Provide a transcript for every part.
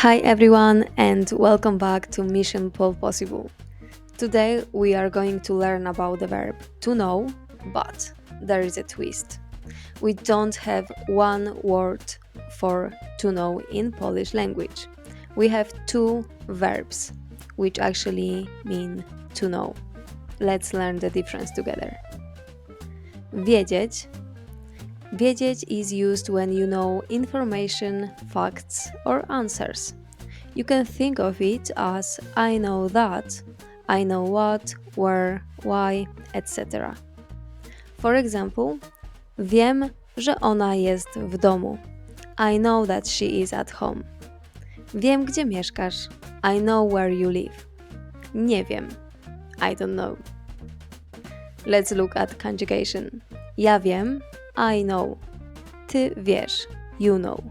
Hi everyone and welcome back to Mission Pole Possible. Today we are going to learn about the verb to know, but there is a twist. We don't have one word for to know in Polish language. We have two verbs which actually mean to know. Let's learn the difference together. Wiedzieć. Wiedzieć is used when you know information, facts, or answers. You can think of it as I know that, I know what, where, why, etc. For example, wiem, że ona jest w domu. I know that she is at home. Wiem, gdzie mieszkasz. I know where you live. Nie wiem. I don't know. Let's look at conjugation. Ja wiem. I know. Ty wiesz. You know.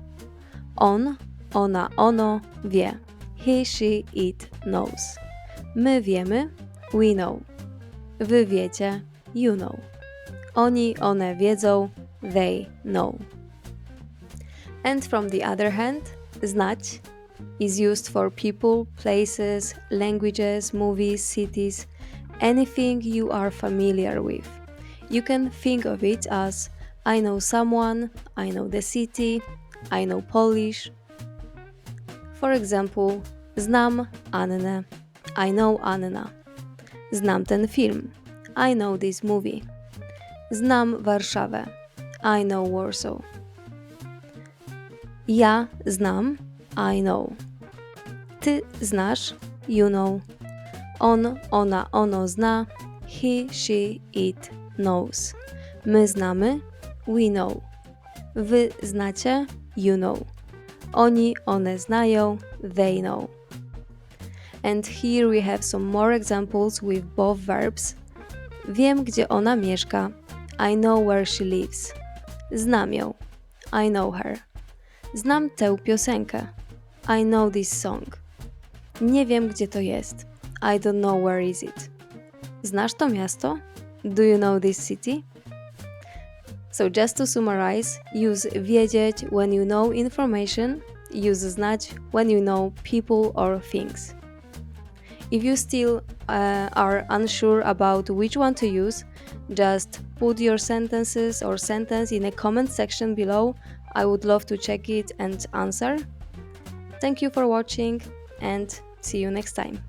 On, ona, ono wie. He, she, it knows. My wiemy. We know. Wy wiecie. You know. Oni, one wiedzą. They know. And from the other hand, znać is used for people, places, languages, movies, cities, anything you are familiar with. You can think of it as I know someone, I know the city, I know Polish. For example, znam Annę. I know Anna. Znam ten film. I know this movie. Znam Warszawę. I know Warsaw. Ja znam. I know. Ty znasz. You know. On, ona, ono zna. He, she, it knows. My znamy. We know. Wy znacie. You know. Oni, one znają. They know. And here we have some more examples with both verbs. Wiem, gdzie ona mieszka. I know where she lives. Znam ją. I know her. Znam tę piosenkę. I know this song. Nie wiem, gdzie to jest. I don't know where is it. Znasz to miasto? Do you know this city? So just to summarize, use wiedzieć when you know information, use znać when you know people or things. If you still are unsure about which one to use, just put your sentences or sentence in a comment section below. I would love to check it and answer. Thank you for watching and see you next time.